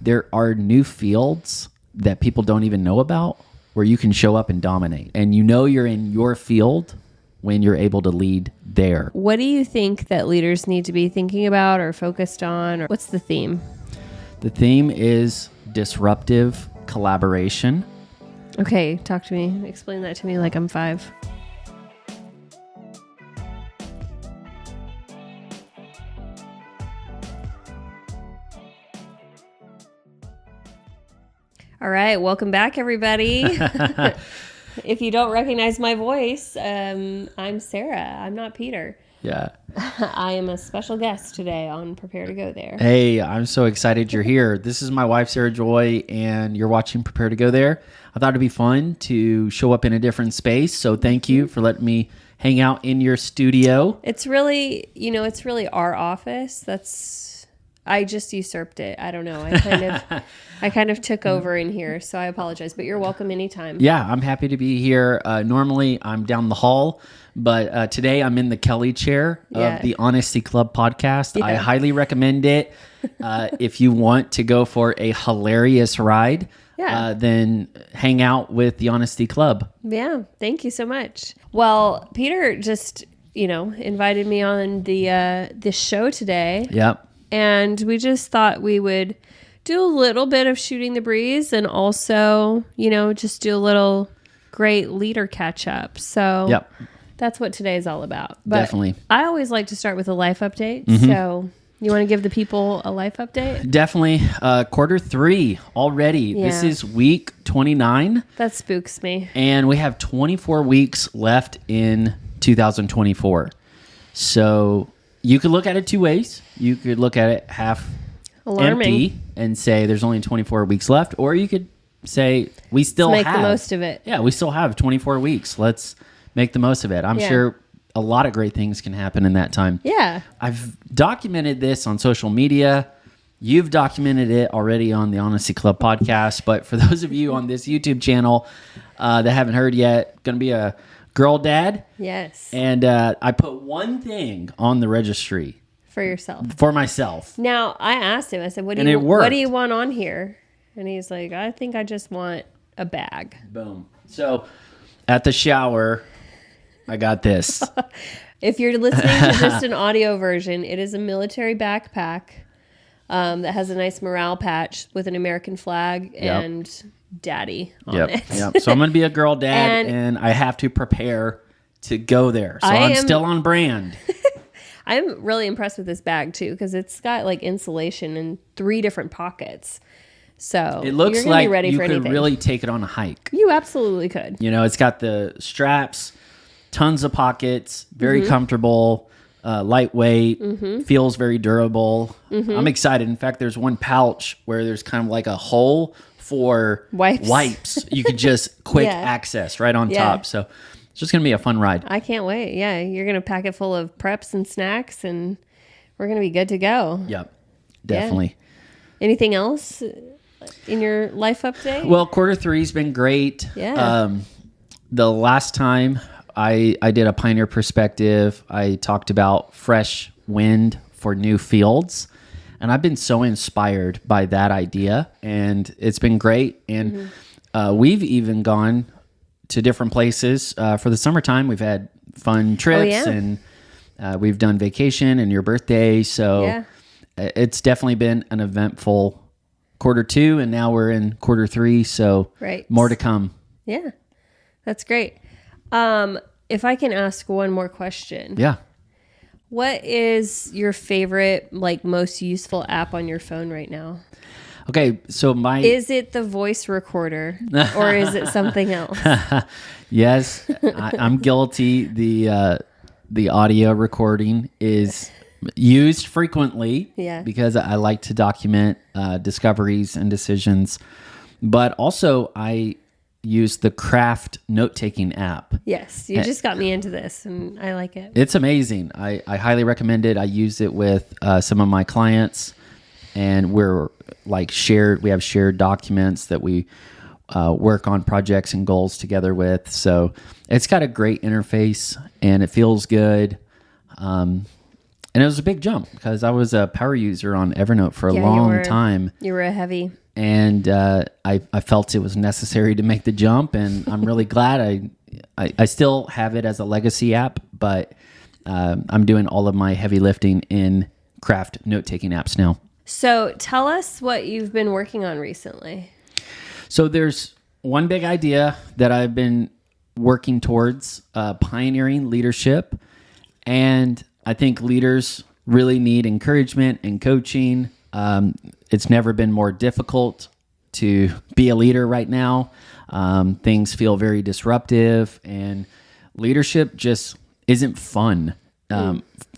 there are new fields that people don't even know about where you can show up and dominate. And you know you're in your field when you're able to lead there. What do you think that leaders need to be thinking about or focused on? Or what's the theme? The theme is disruptive collaboration. Okay, talk to me. Explain that to me like I'm 5. All right, welcome back, everybody. If you don't recognize my voice, I'm Sarah. I'm not Peter. Yeah. I am a special guest today on Prepare to Go There. Hey, I'm so excited you're here. This is my wife, Sarah Joy, and you're watching Prepare to Go There. I thought it'd be fun to show up in a different space, so thank you for letting me hang out in your studio. It's really, it's really our office. I just usurped it. I don't know. I kind of took over in here, so I apologize, but you're welcome anytime. Yeah, I'm happy to be here. Normally, I'm down the hall, but today I'm in the Kelly chair of the Honesty Club podcast. Yeah. I highly recommend it. If you want to go for a hilarious ride, then hang out with the Honesty Club. Yeah, thank you so much. Well, Peter just, invited me on the show today. Yep. And we just thought we would do a little bit of shooting the breeze and also, just do a little great leader catch up. So that's what today is all about. But definitely. I always like to start with a life update. Mm-hmm. So you want to give the people a life update? Definitely. Quarter 3 already. Yeah. This is week 29. That spooks me. And we have 24 weeks left in 2024. So you could look at it two ways. You could look at it half empty and say there's only 24 weeks left, or you could say we still make the most of it. Yeah, we still have 24 weeks. Let's make the most of it. I'm sure a lot of great things can happen in that time. Yeah. I've documented this on social media. You've documented it already on the Honesty Club podcast, but for those of you on this YouTube channel that haven't heard yet, going to be a girl dad. Yes. And I put one thing on the registry. For yourself. For myself. Now, I asked him, I said, what do you want on here? And he's like, I think I just want a bag. Boom. So at the shower, I got this. If you're listening to just an audio version, it is a military backpack that has a nice morale patch with an American flag and daddy on it. Yep. So I'm going to be a girl dad and I have to prepare to go there. So I'm still on brand. I'm really impressed with this bag too, because it's got like insulation in 3 different pockets. So it looks you're like be ready you for could anything. really take it on a hike. You absolutely could. It's got the straps, tons of pockets, very comfortable, lightweight, feels very durable. I'm excited. In fact, there's one pouch where there's kind of like a hole for wipes. You could just quick access right on top. So it's just going to be a fun ride. I can't wait. Yeah, you're going to pack it full of preps and snacks, and we're going to be good to go. Yep, definitely. Yeah. Anything else in your life update? Well, quarter 3's been great. Yeah. The last time I did a Pioneer Perspective, I talked about fresh wind for new fields. And I've been so inspired by that idea, and it's been great. And we've even gone to different places for the summertime. We've had fun trips, and we've done vacation and your birthday. So it's definitely been an eventful quarter 2, and now we're in quarter 3. So more to come. Yeah, that's great. If I can ask one more question. Yeah. What is your favorite, most useful app on your phone right now? Okay, so is it the voice recorder or is it something else? Yes, I'm guilty. The audio recording is used frequently because I like to document discoveries and decisions, but also I use the Craft note-taking app. Yes, you just got me into this, and I like it. It's amazing. I highly recommend it. I use it with some of my clients, and we have shared documents that we work on projects and goals together with. So it's got a great interface, and it feels good. And it was a big jump because I was a power user on Evernote for a long time. You were a heavy. And I felt it was necessary to make the jump. And I'm really glad I still have it as a legacy app, but I'm doing all of my heavy lifting in craft note-taking apps now. So tell us what you've been working on recently. So there's one big idea that I've been working towards, pioneering leadership. And I think leaders really need encouragement and coaching. It's never been more difficult to be a leader right now. Things feel very disruptive, and leadership just isn't fun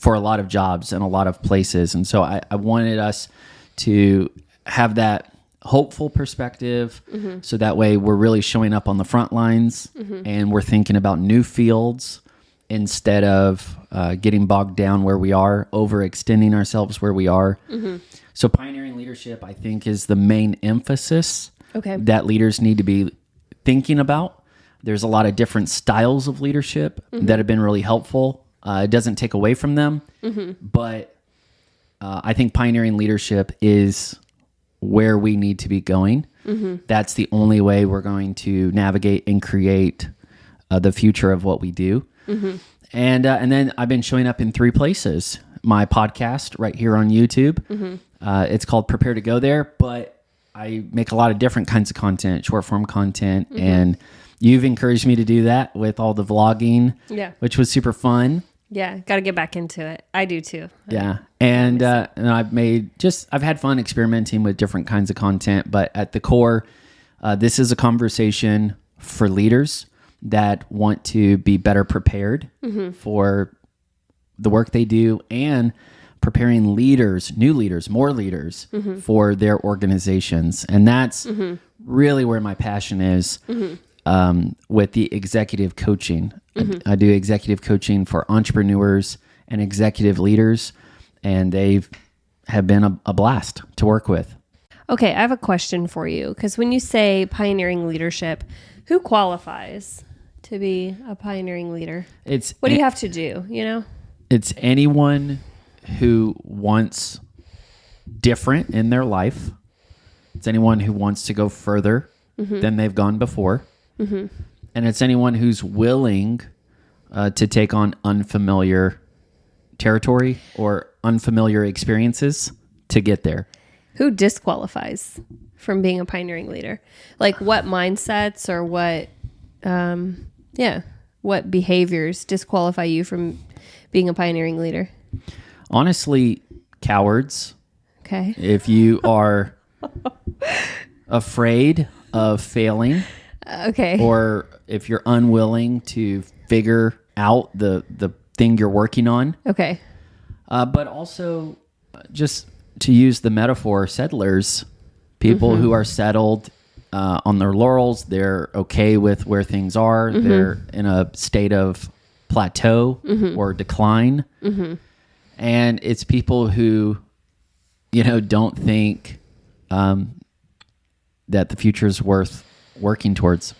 for a lot of jobs and a lot of places. And so I wanted us to have that hopeful perspective, so that way we're really showing up on the front lines and we're thinking about new fields instead of getting bogged down where we are, overextending ourselves where we are. So pioneering leadership, I think, is the main emphasis that leaders need to be thinking about. There's a lot of different styles of leadership that have been really helpful. It doesn't take away from them, but I think pioneering leadership is where we need to be going. That's the only way we're going to navigate and create the future of what we do. And then I've been showing up in 3 places. My podcast right here on YouTube. It's called Prepare to Go There, but I make a lot of different kinds of content, short form content. And you've encouraged me to do that with all the vlogging, which was super fun. Yeah, got to get back into it. I do too. Yeah. And I've had fun experimenting with different kinds of content, but at the core, this is a conversation for leaders that want to be better prepared for the work they do, and preparing leaders, new leaders, more leaders for their organizations. And that's really where my passion is with the executive coaching. I do executive coaching for entrepreneurs and executive leaders, and they have been a blast to work with. Okay, I have a question for you, because when you say pioneering leadership, who qualifies to be a pioneering leader? What do you have to do, It's anyone who wants different in their life. It's anyone who wants to go further than they've gone before. And it's anyone who's willing to take on unfamiliar territory or unfamiliar experiences to get there. Who disqualifies from being a pioneering leader? Like what mindsets or what behaviors disqualify you from being a pioneering leader? Honestly, cowards. Okay. If you are afraid of failing, or if you're unwilling to figure out the thing you're working on. Okay. But also, just to use the metaphor, settlers, people who are settled on their laurels, they're okay with where things are. They're in a state of plateau or decline. And it's people who, don't think that the future is worth working towards.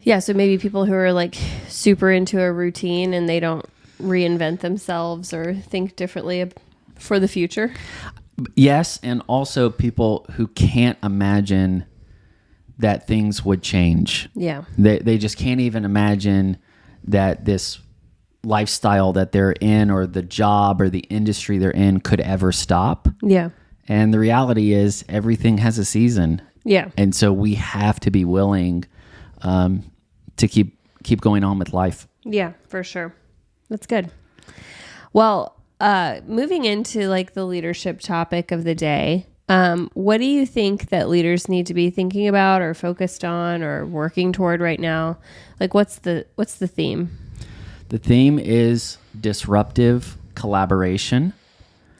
Yeah, so maybe people who are like super into a routine and they don't reinvent themselves or think differently for the future. Yes, and also people who can't imagine that things would change. Yeah. They just can't even imagine that this lifestyle that they're in or the job or the industry they're in could ever stop. Yeah. And the reality is everything has a season. Yeah. And so we have to be willing to keep going on with life. Yeah, for sure. That's good. Well, moving into like the leadership topic of the day, what do you think that leaders need to be thinking about or focused on or working toward right now? Like what's the theme? The theme is disruptive collaboration.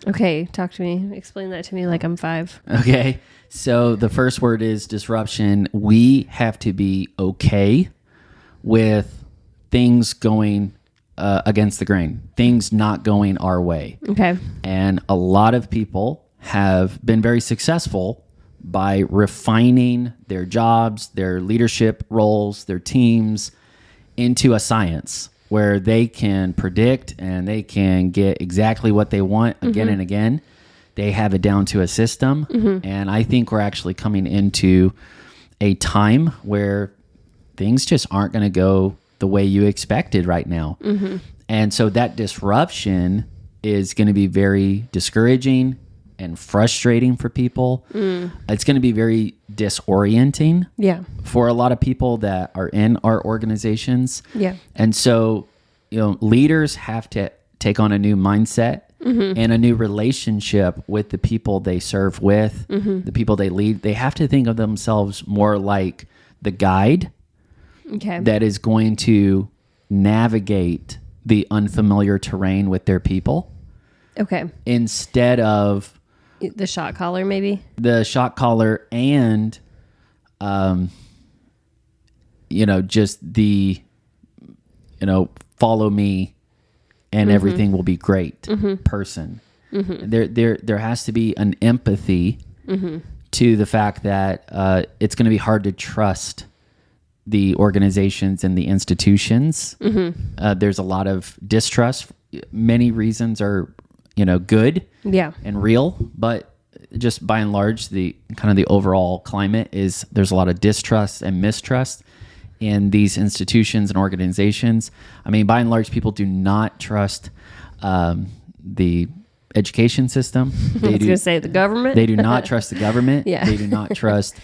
Okay, talk to me. Explain that to me like I'm 5. Okay. So the first word is disruption. We have to be okay with things going against the grain, things not going our way. Okay. And a lot of people have been very successful by refining their jobs, their leadership roles, their teams into a science where they can predict and they can get exactly what they want again and again. They have it down to a system. And I think we're actually coming into a time where things just aren't going to go the way you expected right now. And so that disruption is going to be very discouraging and frustrating for people. It's going to be very disorienting for a lot of people that are in our organizations. And so, leaders have to take on a new mindset and a new relationship with the people they serve with, the people they lead. They have to think of themselves more like the guide that is going to navigate the unfamiliar terrain with their people. Instead of the shot caller, maybe the shot caller, and just the follow me and everything will be great person. There has to be an empathy to the fact that it's going to be hard to trust the organizations and the institutions. There's a lot of distrust. Many reasons are good and real, but just by and large, the kind of the overall climate is there's a lot of distrust and mistrust in these institutions and organizations. I mean, by and large, people do not trust the education system. I was going to say the government. They do not trust the government. They do not trust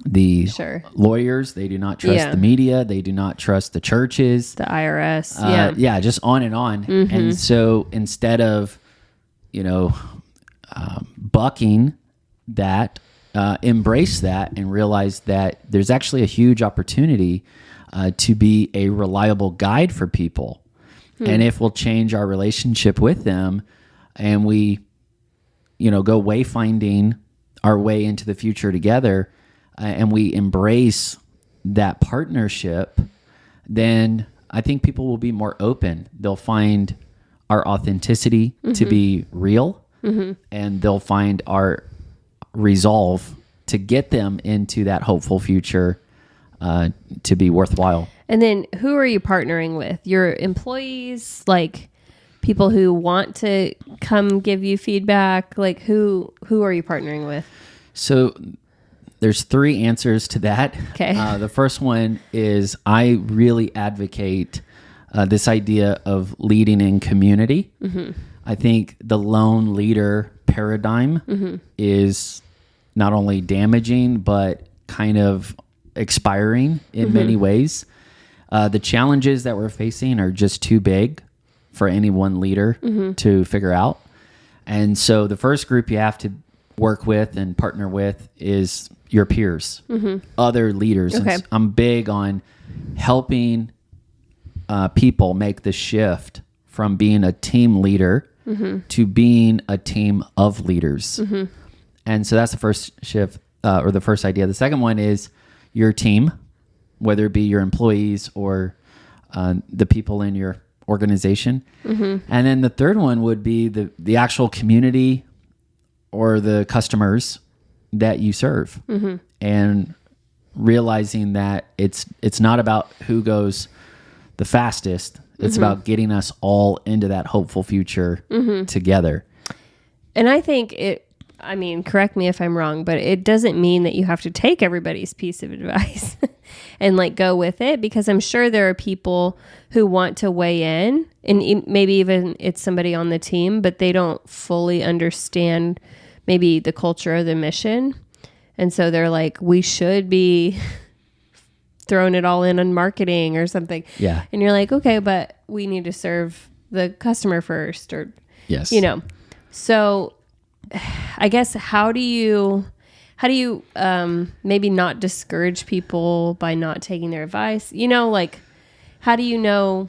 the lawyers. They do not trust the media. They do not trust the churches, the IRS. Just on and on. And so instead of bucking that, embrace that and realize that there's actually a huge opportunity to be a reliable guide for people. And if we'll change our relationship with them and we go wayfinding our way into the future together, and we embrace that partnership, then I think people will be more open. They'll find our authenticity to be real, and they'll find our resolve to get them into that hopeful future to be worthwhile. And then who are you partnering with? Your employees, like people who want to come give you feedback? Like who are you partnering with? So there's 3 answers to that. Okay. The first one is I really advocate this idea of leading in community. I think the lone leader paradigm is not only damaging, but kind of expiring in many ways. The challenges that we're facing are just too big for any one leader to figure out. And so the first group you have to work with and partner with is your peers, other leaders. Okay. I'm big on helping people make the shift from being a team leader to being a team of leaders. And so that's the first shift or the first idea. The second one is your team, whether it be your employees or the people in your organization. And then the third one would be the actual community or the customers that you serve, and realizing that it's not about who goes the fastest. It's about getting us all into that hopeful future together. And I think correct me if I'm wrong, but it doesn't mean that you have to take everybody's piece of advice and go with it, because I'm sure there are people who want to weigh in, and maybe even it's somebody on the team, but they don't fully understand maybe the culture or the mission. And so they're like, we should be throwing it all in on marketing or something. Yeah. And you're like, okay, but we need to serve the customer first, or, Yes. So I guess how do you maybe not discourage people by not taking their advice? How do you know,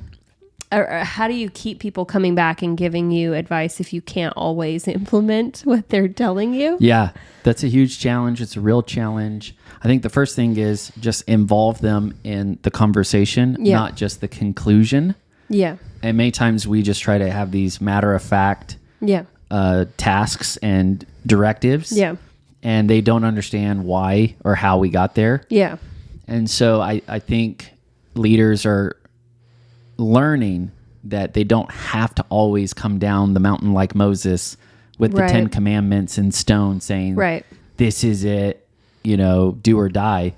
or how do you keep people coming back and giving you advice if you can't always implement what they're telling you? Yeah, that's a huge challenge. It's a real challenge. I think the first thing is just involve them in the conversation, not just the conclusion. Yeah. And many times we just try to have these matter-of-fact tasks and directives. Yeah. And they don't understand why or how we got there. Yeah. And so I think leaders are learning that they don't have to always come down the mountain like Moses with the 10 commandments in stone saying, this is it, do or die.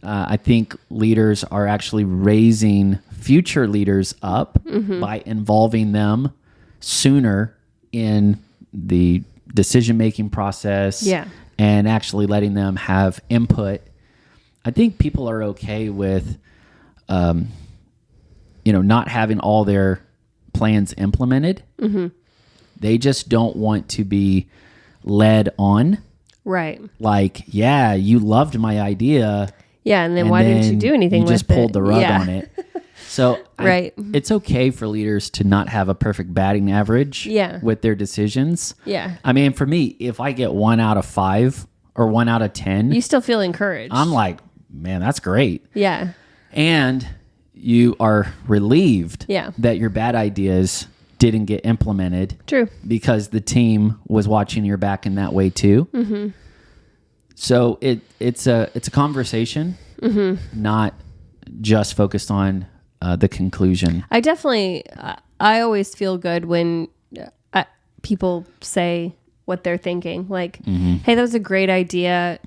I think leaders are actually raising future leaders up by involving them sooner in the decision-making process and actually letting them have input. I think people are okay with, not having all their plans implemented. They just don't want to be led on. Right. Like, yeah, you loved my idea. Yeah, and then why didn't you do anything with it? You just pulled the rug on it. So it's okay for leaders to not have a perfect batting average with their decisions. Yeah. I mean, for me, if I get 1 out of 5 or 1 out of 10, you still feel encouraged. I'm like, man, that's great. Yeah. And you are relieved that your bad ideas didn't get implemented. True. Because the team was watching your back in that way too. So it's a conversation, not just focused on the conclusion. I always feel good when people say what they're thinking. Like, hey, that was a great idea.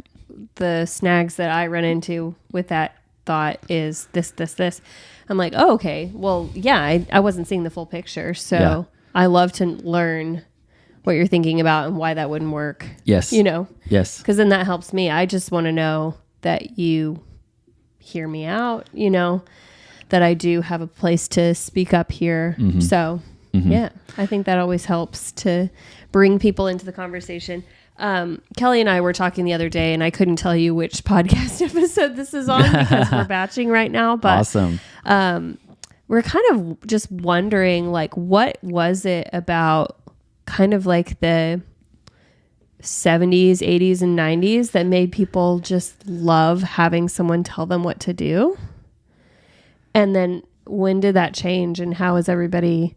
The snags that I run into with that thought is this. I'm like, oh, okay. Well, yeah, I wasn't seeing the full picture. So I love to learn what you're thinking about and why that wouldn't work. Yes. Yes. Because then that helps me. I just want to know that you hear me out, that I do have a place to speak up here. So, yeah, I think that always helps to bring people into the conversation. Kelly and I were talking the other day, and I couldn't tell you which podcast episode this is on because we're batching right now. But awesome. We're kind of just wondering, like, what was it about kind of like the 70s, 80s, and 90s that made people just love having someone tell them what to do? And then when did that change, and how is everybody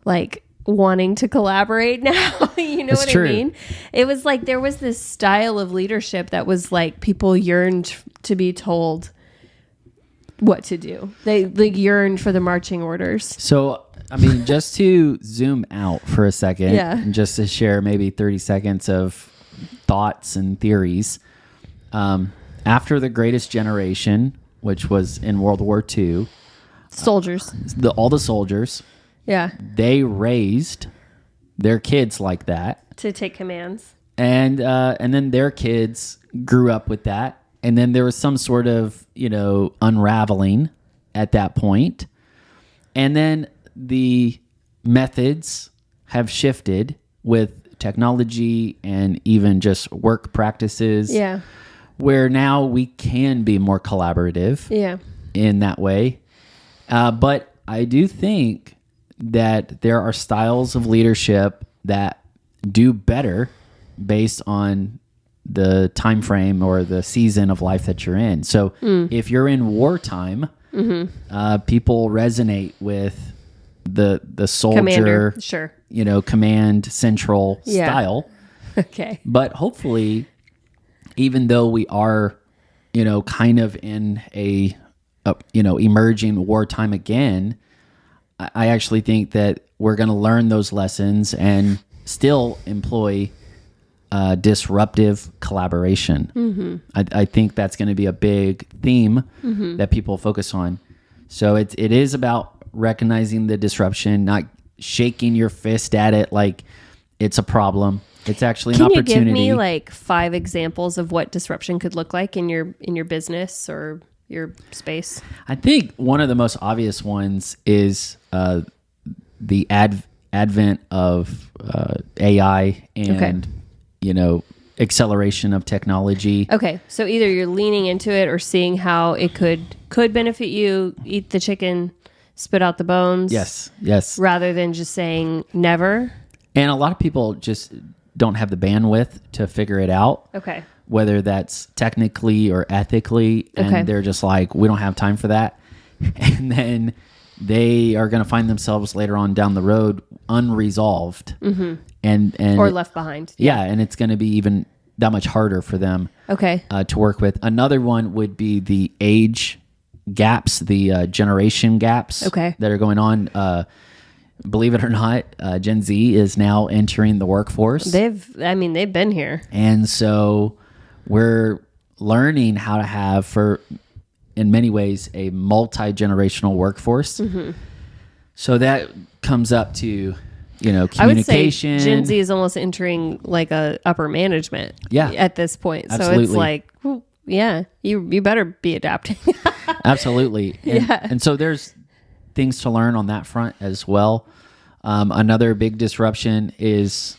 like wanting to collaborate now? What I mean? It was like there was this style of leadership that was like people yearned to be told what to do. They yearned for the marching orders. So, I mean, just to zoom out for a second, and just to share maybe 30 seconds of thoughts and theories. After the Greatest Generation, which was in World War II, soldiers, all the soldiers, they raised their kids like that to take commands, and then their kids grew up with that, and then there was some sort of unraveling at that point, and then the methods have shifted with technology and even just work practices, where now we can be more collaborative, in that way, but I do think that there are styles of leadership that do better based on the time frame or the season of life that you're in. So if you're in wartime, people resonate with the soldier, commander, command central style. Okay. But hopefully, even though we are, kind of in a emerging wartime again, I actually think that we're going to learn those lessons and still employ disruptive collaboration. I think that's going to be a big theme that people focus on. So it is about recognizing the disruption, not shaking your fist at it like it's a problem. It's actually an opportunity. Can you give me like 5 examples of what disruption could look like in your business or your space? I think one of the most obvious ones is the advent of AI and acceleration of technology. Okay, so either you're leaning into it or seeing how it could benefit you. Eat the chicken, spit out the bones. Yes. Rather than just saying never. And a lot of people just don't have the bandwidth to figure it out. Okay. Whether that's technically or ethically, and they're just like, we don't have time for that. And then they are going to find themselves later on down the road unresolved and or left behind. Yeah, and it's going to be even that much harder for them to work with. Another one would be the age gaps, the generation gaps that are going on. Believe it or not, Gen Z is now entering the workforce. They've been here. And so we're learning how to have, in many ways, a multi-generational workforce. So that comes up to, communication. I would say Gen Z is almost entering like a upper management at this point. Absolutely. So it's like, you better be adapting. Absolutely. And so there's things to learn on that front as well. Another big disruption is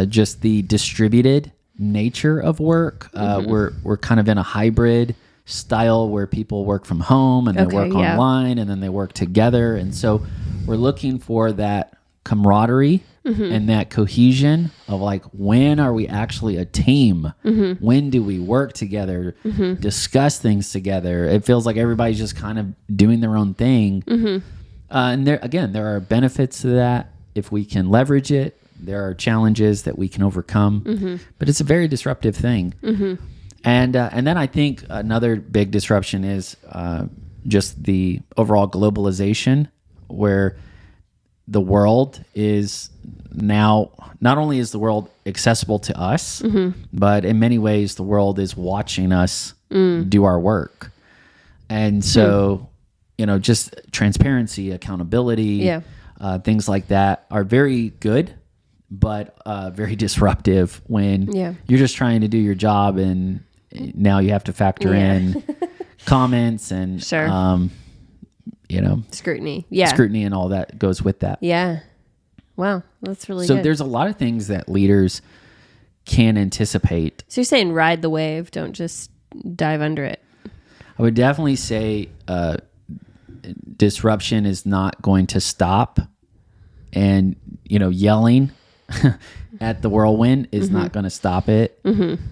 just the distributed nature of work. We're kind of in a hybrid style where people work from home and they work online and then they work together. And so we're looking for that camaraderie and that cohesion of like, when are we actually a team? When do we work together, discuss things together? It feels like everybody's just kind of doing their own thing. And there are benefits to that if we can leverage it. There are challenges that we can overcome, but it's a very disruptive thing. And then I think another big disruption is just the overall globalization, where the world is now, not only is the world accessible to us, but in many ways the world is watching us do our work. And so, just transparency, accountability, things like that are very good, but very disruptive when you're just trying to do your job and now you have to factor in comments and scrutiny. Scrutiny and all that goes with that. Yeah. Wow. That's really good. So there's a lot of things that leaders can anticipate. So you're saying ride the wave, don't just dive under it. I would definitely say disruption is not going to stop, and yelling at the whirlwind is not going to stop it.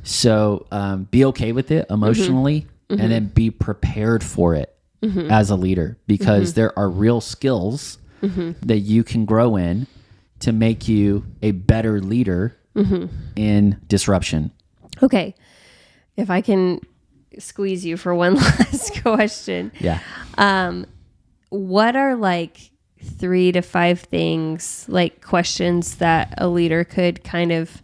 So be okay with it emotionally, and then be prepared for it as a leader, because there are real skills that you can grow in to make you a better leader in disruption. Okay. If I can squeeze you for one last question. Yeah. What are like 3 to 5 things, like questions that a leader could kind of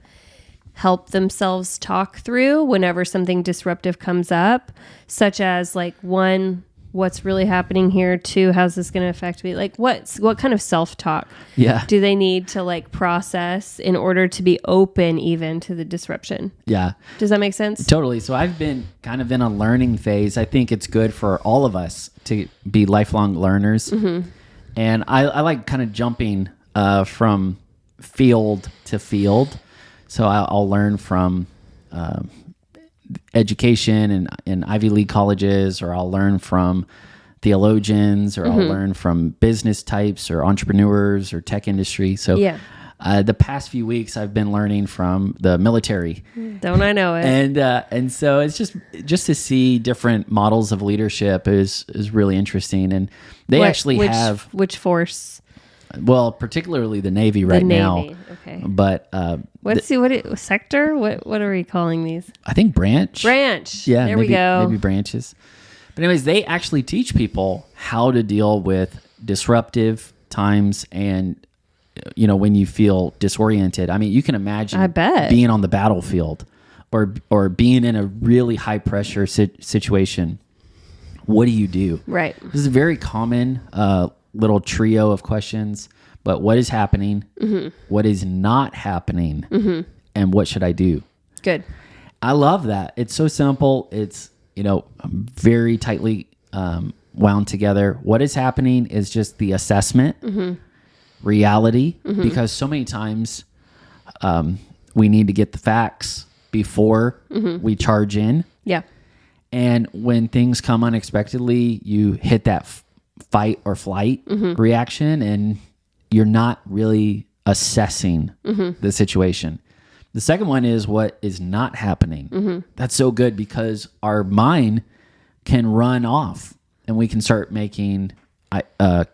help themselves talk through whenever something disruptive comes up, such as like 1, what's really happening here? 2, how's this going to affect me? Like what kind of self-talk do they need to like process in order to be open even to the disruption? Yeah. Does that make sense? Totally. So I've been kind of in a learning phase. I think it's good for all of us to be lifelong learners. And I like kind of jumping from field to field. So I'll learn from education in Ivy League colleges, or I'll learn from theologians, or I'll learn from business types or entrepreneurs or tech industry. So the past few weeks I've been learning from the military. Don't I know it? And so it's just to see different models of leadership is really interesting. And they have which force? Well, particularly the Navy now. Okay. But sector? What are we calling these? I think branch. Yeah, there we go. Maybe branches. But anyways, they actually teach people how to deal with disruptive times and when you feel disoriented. I mean, you can imagine being on the battlefield or being in a really high pressure situation. What do you do? Right. This is a very common little trio of questions, but what is happening? What is not happening? And what should I do? Good. I love that. It's so simple. It's, very tightly wound together. What is happening is just the assessment, reality, because so many times we need to get the facts before we charge in. Yeah. And when things come unexpectedly, you hit that fight or flight reaction, and you're not really assessing the situation. The second one is what is not happening. That's so good, because our mind can run off and we can start making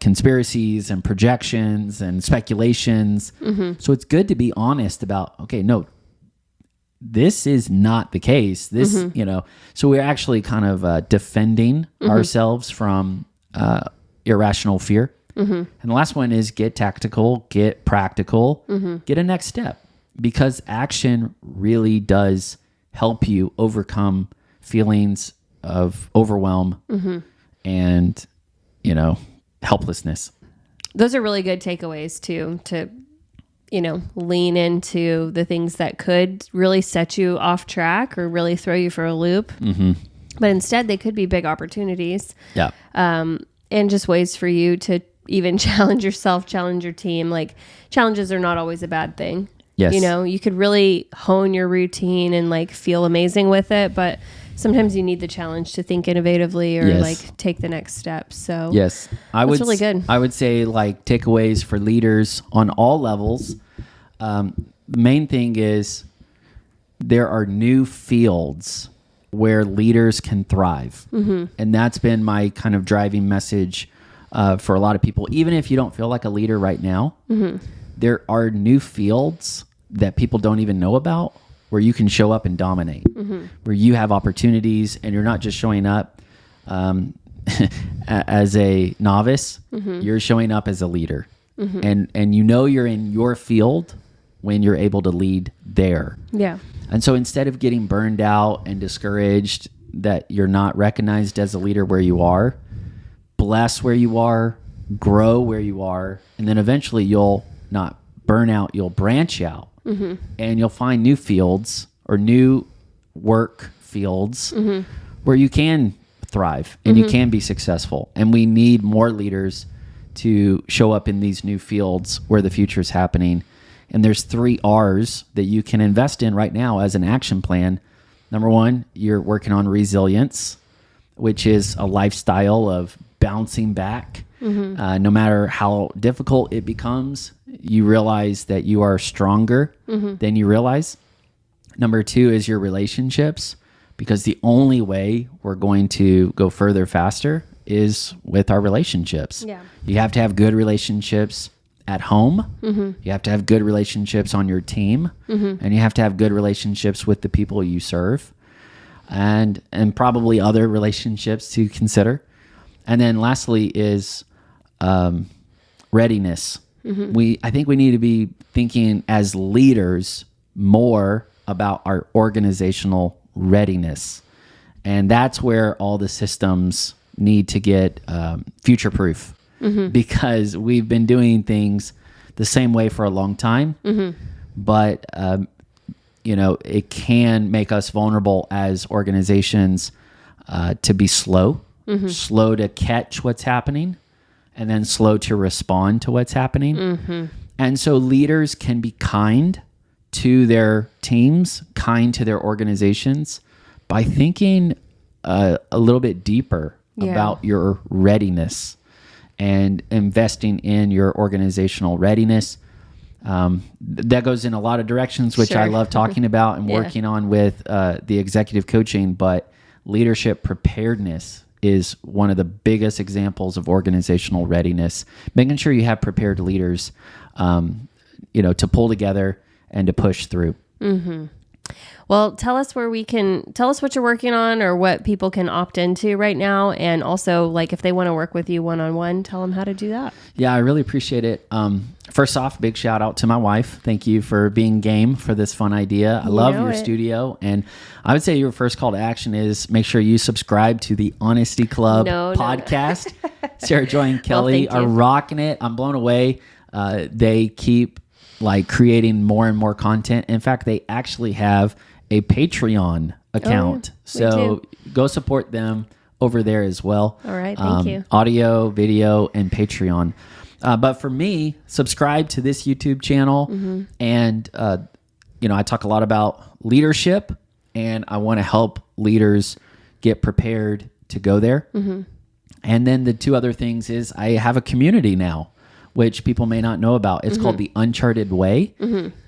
conspiracies and projections and speculations. So it's good to be honest about, okay, no, this is not the case. This, so we're actually kind of defending ourselves from irrational fear. And the last one is get tactical, get practical, get a next step, because action really does help you overcome feelings of overwhelm and, helplessness. Those are really good takeaways too, to lean into the things that could really set you off track or really throw you for a loop. But instead, they could be big opportunities. Yeah. And just ways for you to even challenge yourself, challenge your team. Like, challenges are not always a bad thing. Yes. You could really hone your routine and like feel amazing with it, but sometimes you need the challenge to think innovatively or like take the next step. So yes, that's really good. I would say like takeaways for leaders on all levels. The main thing is there are new fields where leaders can thrive. And that's been my kind of driving message for a lot of people. Even if you don't feel like a leader right now, there are new fields that people don't even know about where you can show up and dominate, where you have opportunities and you're not just showing up as a novice, you're showing up as a leader. And you're in your field when you're able to lead there. Yeah. And so instead of getting burned out and discouraged that you're not recognized as a leader where you are, bless where you are, grow where you are, and then eventually you'll not burn out, you'll branch out. And you'll find new fields or new work fields where you can thrive and you can be successful. And we need more leaders to show up in these new fields where the future is happening. And there's 3 R's that you can invest in right now as an action plan. Number 1, you're working on resilience, which is a lifestyle of bouncing back. No matter how difficult it becomes, you realize that you are stronger than you realize. Number 2 is your relationships, because the only way we're going to go further faster is with our relationships. Yeah. You have to have good relationships at home. You have to have good relationships on your team, and you have to have good relationships with the people you serve, and probably other relationships to consider. And then lastly is readiness. I think we need to be thinking as leaders more about our organizational readiness. And that's where all the systems need to get future-proof, because we've been doing things the same way for a long time. But, it can make us vulnerable as organizations to be slow to catch what's happening, and then slow to respond to what's happening. And so leaders can be kind to their teams, kind to their organizations by thinking a little bit deeper about your readiness and investing in your organizational readiness. That goes in a lot of directions, which I love talking about and working on with the executive coaching, but leadership preparedness is one of the biggest examples of organizational readiness, making sure you have prepared leaders, to pull together and to push through. Well, tell us what you're working on or what people can opt into right now. And also, like, if they want to work with you one-on-one, tell them how to do that. Yeah, I really appreciate it. First off, big shout out to my wife. Thank you for being game for this fun idea. I love your studio. And I would say your first call to action is make sure you subscribe to the Honesty Club podcast. No. Sarah Joy and Kelly are rocking it. I'm blown away. They keep creating more and more content. In fact, they actually have a Patreon account. So go support them over there as well. All right. Thank you. Audio, video, and Patreon. But for me, subscribe to this YouTube channel. And, I talk a lot about leadership, and I want to help leaders get prepared to go there. And then the 2 other things is I have a community now, which people may not know about. It's called the Uncharted Way.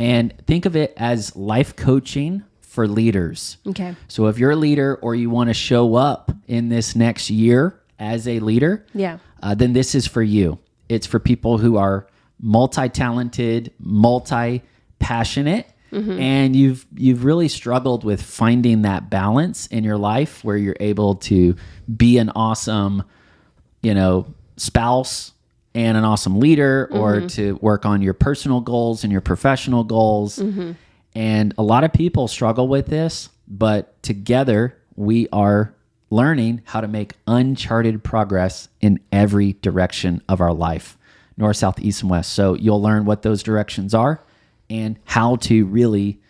And think of it as life coaching for leaders. Okay. So if you're a leader or you want to show up in this next year as a leader, then this is for you. It's for people who are multi-talented, multi-passionate, and you've really struggled with finding that balance in your life where you're able to be an awesome, spouse and an awesome leader, or to work on your personal goals and your professional goals. And a lot of people struggle with this, but together we are learning how to make uncharted progress in every direction of our life, north, south, east, and west. So you'll learn what those directions are and how to really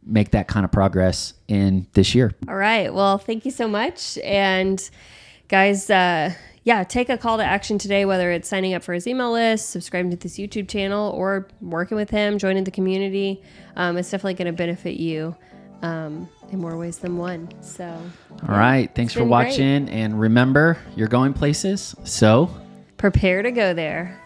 make that kind of progress in this year. All right. Well, thank you so much. And guys, take a call to action today, whether it's signing up for his email list, subscribing to this YouTube channel, or working with him, joining the community. It's definitely going to benefit you in more ways than one. So, all right. Thanks for watching. Great. And remember, you're going places. So prepare to go there.